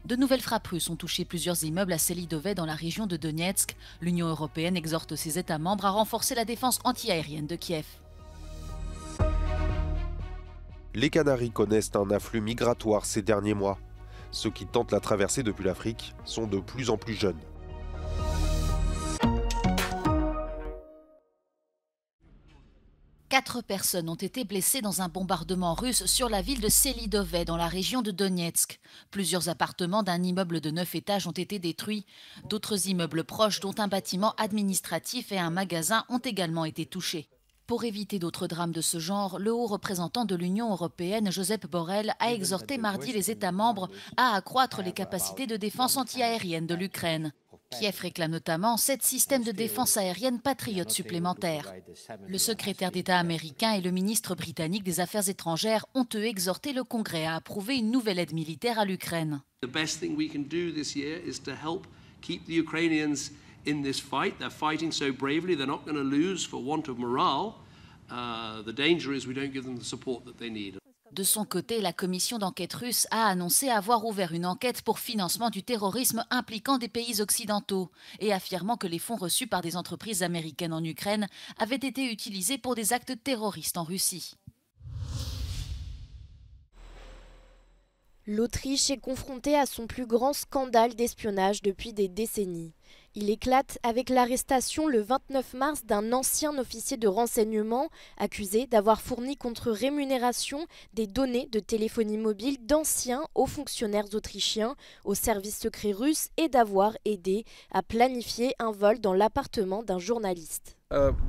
De nouvelles frappes russes ont touché plusieurs immeubles à Selidové dans la région de Donetsk. L'Union européenne exhorte ses États membres à renforcer la défense antiaérienne de Kiev. Les Canaries connaissent un afflux migratoire ces derniers mois. Ceux qui tentent la traversée depuis l'Afrique sont de plus en plus jeunes. Quatre personnes ont été blessées dans un bombardement russe sur la ville de Selidové dans la région de Donetsk. Plusieurs appartements d'un immeuble de 9 étages ont été détruits. D'autres immeubles proches, dont un bâtiment administratif et un magasin, ont également été touchés. Pour éviter d'autres drames de ce genre, le haut représentant de l'Union européenne, Josep Borrell, a exhorté mardi les États membres à accroître les capacités de défense antiaérienne de l'Ukraine. Kiev réclame notamment 7 systèmes de défense aérienne patriotes supplémentaires. Le secrétaire d'État américain et le ministre britannique des Affaires étrangères ont eux exhorté le Congrès à approuver une nouvelle aide militaire à l'Ukraine. In this fight, they're fighting so bravely, they're not going to lose for want of morale. The danger is we don't give them the support that they need. De son côté, la commission d'enquête russe a annoncé avoir ouvert une enquête pour financement du terrorisme impliquant des pays occidentaux et affirmant que les fonds reçus par des entreprises américaines en Ukraine avaient été utilisés pour des actes terroristes en Russie. L'Autriche est confrontée à son plus grand scandale d'espionnage depuis des décennies. Il éclate avec l'arrestation le 29 mars d'un ancien officier de renseignement accusé d'avoir fourni contre rémunération des données de téléphonie mobile d'anciens hauts fonctionnaires autrichiens au service secret russe et d'avoir aidé à planifier un vol dans l'appartement d'un journaliste.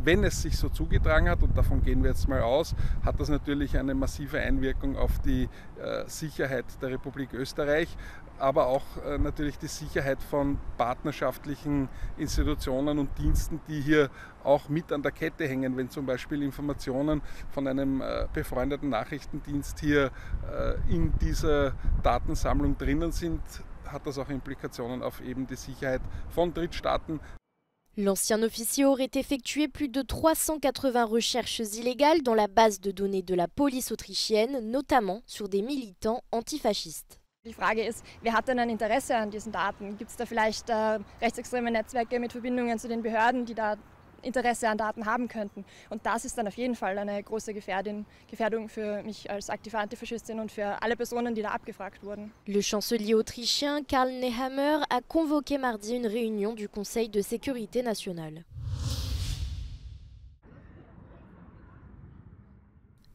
Wenn es sich so zugetragen hat, und davon gehen wir jetzt mal aus, hat das natürlich eine massive Einwirkung auf die Sicherheit der Republik Österreich, aber auch natürlich die Sicherheit von partnerschaftlichen Institutionen und Diensten, die hier auch mit an der Kette hängen. Wenn zum Beispiel Informationen von einem befreundeten Nachrichtendienst hier in dieser Datensammlung drinnen sind, hat das auch Implikationen auf eben die Sicherheit von Drittstaaten. L'ancien officier aurait effectué plus de 380 recherches illégales dans la base de données de la police autrichienne, notamment sur des militants antifascistes. Die Frage ist, wer hat denn ein Interesse an diesen Daten? Gibt es da vielleicht rechtsextreme Netzwerke mit Verbindungen zu den Behörden, die da Interesse an Daten haben könnten? Und das ist dann auf jeden Fall eine große Gefährdung für mich als aktive Antifaschistin und für alle Personen, die da abgefragt wurden. Le chancelier autrichien Karl Nehammer a convoqué mardi une réunion du Conseil de sécurité nationale.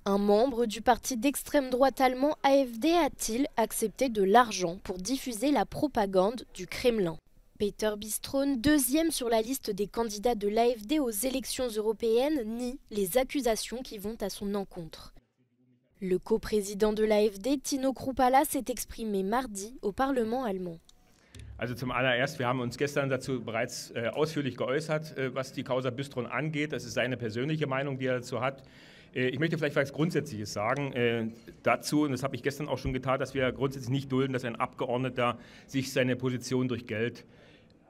Un membre du parti d'extrême droite allemand AfD a-t-il accepté de l'argent pour diffuser la propagande du Kremlin? Peter Biström, deuxième sur la liste des candidats de l'AfD aux élections européennes, nie les accusations qui vont à son encontre. Le coprésident de l'AfD, Tino Kruppala, s'est exprimé mardi au Parlement allemand. Also zum allererst, wir haben uns gestern dazu bereits ausführlich geäußert, was die Causa Biström angeht. Das ist seine persönliche Meinung, die er dazu hat. Ich möchte vielleicht was Grundsätzliches sagen dazu, und das habe ich gestern auch schon getan, dass wir grundsätzlich nicht dulden, dass ein Abgeordneter sich seine Position durch Geld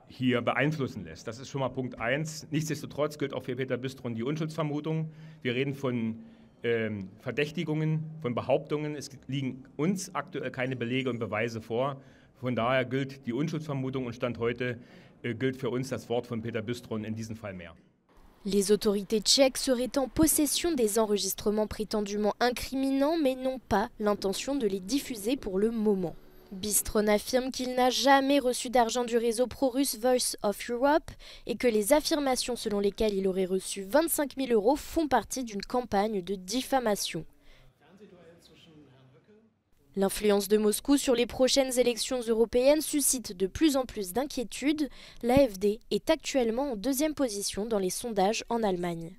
hier beeinflussen lässt. Das ist schon mal Punkt 1. Nichtsdestotrotz gilt auch für Peter Biström die Unschuldsvermutung. Wir reden von Verdächtigungen, von Behauptungen. Es liegen uns aktuell keine Belege und Beweise vor. Von daher gilt die Unschuldsvermutung und Stand heute gilt für uns das Wort von Peter Biström in diesem Fall mehr. Les autorités tchèques seraient en possession des enregistrements prétendument incriminants, mais n'ont pas l'intention de les diffuser pour le moment. Biström affirme qu'il n'a jamais reçu d'argent du réseau pro-russe Voice of Europe et que les affirmations selon lesquelles il aurait reçu 25 000 € font partie d'une campagne de diffamation. L'influence de Moscou sur les prochaines élections européennes suscite de plus en plus d'inquiétudes. L'AfD est actuellement en deuxième position dans les sondages en Allemagne.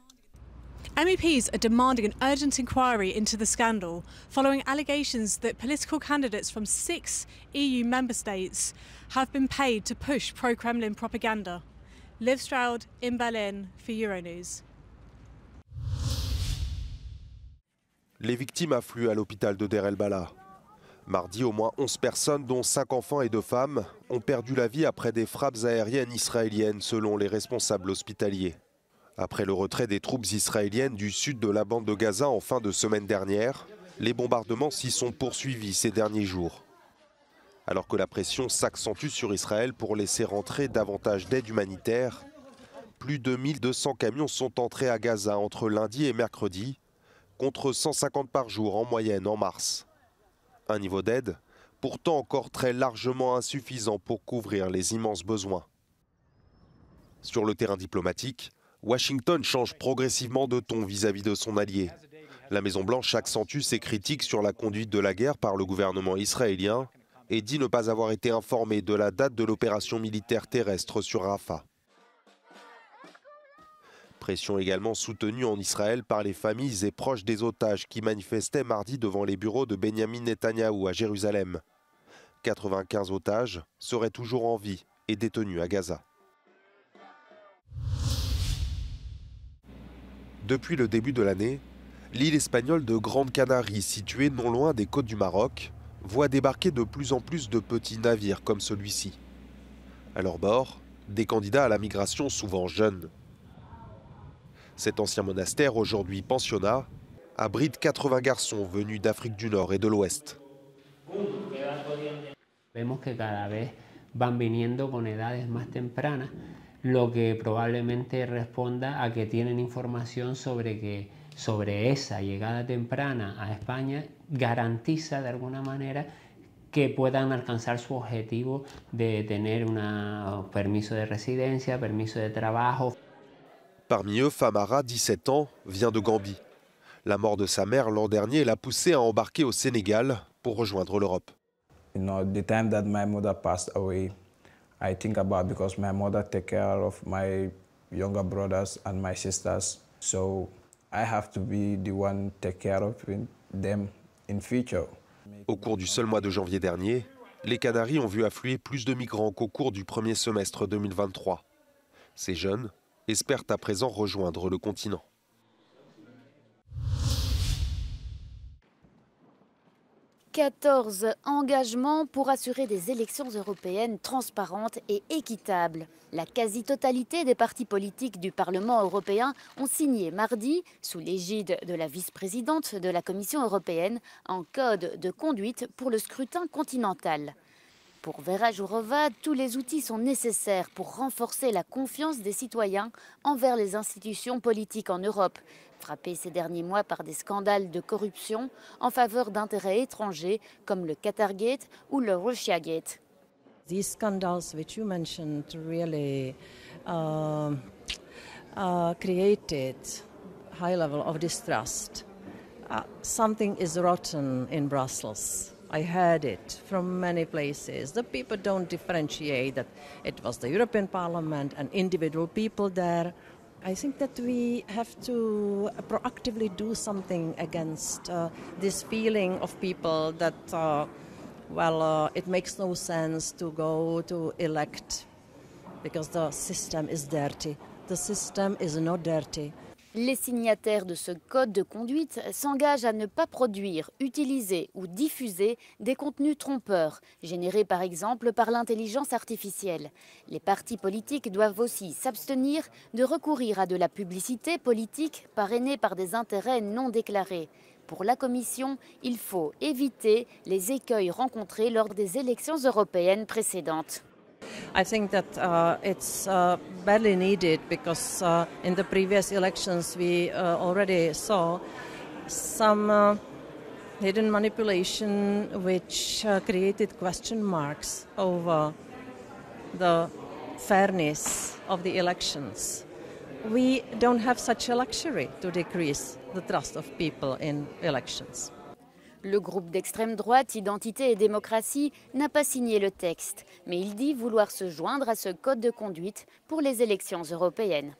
MEPs are demanding an urgent inquiry into the scandal following allegations that political candidates from 6 EU member states have been paid to push pro-Kremlin propaganda. Liv Stroud in Berlin for Euronews. Les victimes affluent à l'hôpital de Der El-Bala. Mardi, au moins 11 personnes, dont 5 enfants et 2 femmes, ont perdu la vie après des frappes aériennes israéliennes, selon les responsables hospitaliers. Après le retrait des troupes israéliennes du sud de la bande de Gaza en fin de semaine dernière, les bombardements s'y sont poursuivis ces derniers jours. Alors que la pression s'accentue sur Israël pour laisser rentrer davantage d'aide humanitaire, plus de 1200 camions sont entrés à Gaza entre lundi et mercredi, contre 150 par jour en moyenne en mars. Un niveau d'aide pourtant encore très largement insuffisant pour couvrir les immenses besoins. Sur le terrain diplomatique, Washington change progressivement de ton vis-à-vis de son allié. La Maison-Blanche accentue ses critiques sur la conduite de la guerre par le gouvernement israélien et dit ne pas avoir été informé de la date de l'opération militaire terrestre sur Rafah. Pression également soutenue en Israël par les familles et proches des otages qui manifestaient mardi devant les bureaux de Benyamin Netanyahou à Jérusalem. 95 otages seraient toujours en vie et détenus à Gaza. Depuis le début de l'année, l'île espagnole de Grande Canarie, située non loin des côtes du Maroc, voit débarquer de plus en plus de petits navires comme celui-ci. À leur bord, des candidats à la migration souvent jeunes. Cet ancien monastère, aujourd'hui pensionnat, abrite 80 garçons venus d'Afrique du Nord et de l'Ouest. Vemos que cada vez van viniendo con edades más tempranas, lo que probablemente responda a que tienen información sobre esa llegada temprana a España garantiza de alguna manera que puedan alcanzar su objetivo de tener un permiso de residencia, permiso de trabajo. Parmi eux, Famara, 17 ans, vient de Gambie. La mort de sa mère l'an dernier l'a poussé à embarquer au Sénégal pour rejoindre l'Europe. You know, the time that my mother passed away, I think about because my mother take care of my younger brothers and my sisters, so I have to be the one take care of them in future. Au cours du seul mois de janvier dernier, les Canaries ont vu affluer plus de migrants qu'au cours du premier semestre 2023. Ces jeunes espèrent à présent rejoindre le continent. « 14 engagements pour assurer des élections européennes transparentes et équitables. La quasi-totalité des partis politiques du Parlement européen ont signé mardi, sous l'égide de la vice-présidente de la Commission européenne, un code de conduite pour le scrutin continental. Pour Vera Jourova, tous les outils sont nécessaires pour renforcer la confiance des citoyens envers les institutions politiques en Europe, frappées ces derniers mois par des scandales de corruption en faveur d'intérêts étrangers comme le Qatargate ou le Russiagate. These scandals which you mentioned really created high level of distrust. Something is rotten in Brussels. I heard it from many places. The people don't differentiate that it was the European Parliament and individual people there. I think that we have to proactively do something against this feeling of people that, it makes no sense to go to elect because the system is dirty. The system is not dirty. Les signataires de ce code de conduite s'engagent à ne pas produire, utiliser ou diffuser des contenus trompeurs, générés par exemple par l'intelligence artificielle. Les partis politiques doivent aussi s'abstenir de recourir à de la publicité politique parrainée par des intérêts non déclarés. Pour la Commission, il faut éviter les écueils rencontrés lors des élections européennes précédentes. I think that it's badly needed because in the previous elections we already saw some hidden manipulation which created question marks over the fairness of the elections. We don't have such a luxury to decrease the trust of people in elections. Le groupe d'extrême droite Identité et démocratie n'a pas signé le texte, mais il dit vouloir se joindre à ce code de conduite pour les élections européennes.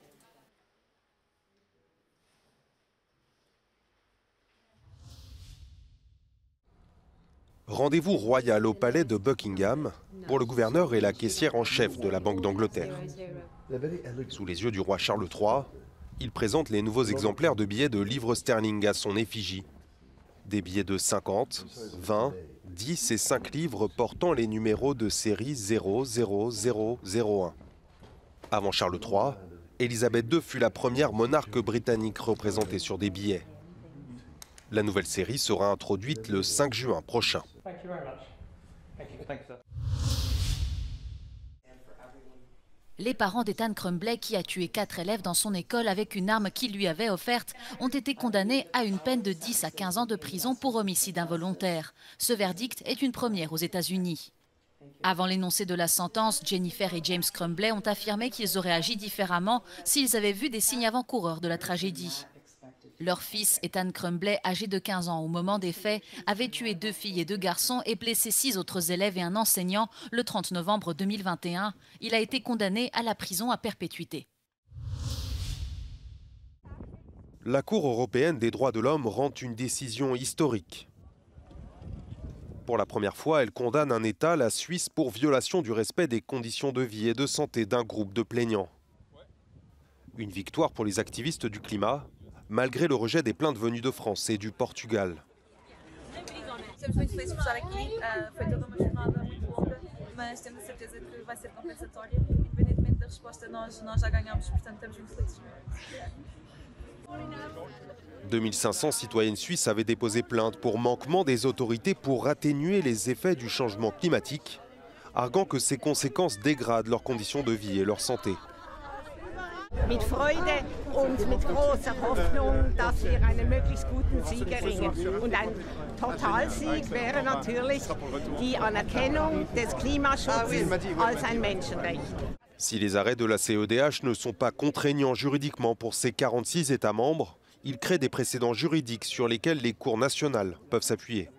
Rendez-vous royal au palais de Buckingham pour le gouverneur et la caissière en chef de la Banque d'Angleterre. Sous les yeux du roi Charles III, il présente les nouveaux exemplaires de billets de livres sterling à son effigie. Des billets de 50, 20, 10 et 5 livres portant les numéros de série 00001. Avant Charles III, Élisabeth II fut la première monarque britannique représentée sur des billets. La nouvelle série sera introduite le 5 juin prochain. Les parents d'Ethan Crumbley, qui a tué 4 élèves dans son école avec une arme qu'il lui avait offerte, ont été condamnés à une peine de 10 à 15 ans de prison pour homicide involontaire. Ce verdict est une première aux États-Unis. Avant l'énoncé de la sentence, Jennifer et James Crumbley ont affirmé qu'ils auraient agi différemment s'ils avaient vu des signes avant-coureurs de la tragédie. Leur fils, Ethan Crumbley, âgé de 15 ans au moment des faits, avait tué 2 filles et 2 garçons et blessé 6 autres élèves et un enseignant le 30 novembre 2021. Il a été condamné à la prison à perpétuité. La Cour européenne des droits de l'homme rend une décision historique. Pour la première fois, elle condamne un État, la Suisse, pour violation du respect des conditions de vie et de santé d'un groupe de plaignants. Une victoire pour les activistes du climat, malgré le rejet des plaintes venues de France et du Portugal. « 2500 citoyennes suisses avaient déposé plainte pour manquement des autorités pour atténuer les effets du changement climatique, arguant que ces conséquences dégradent leurs conditions de vie et leur santé. Mit Freude und mit großer Hoffnung, dass wir einen möglichst guten Sieg erringen. Und ein Totalsieg wäre natürlich die Anerkennung des Klimaschutzes als ein Menschenrecht. Si les arrêts de la CEDH ne sont pas contraignants juridiquement pour ces 46 États membres, ils créent des précédents juridiques sur lesquels les cours nationales peuvent s'appuyer.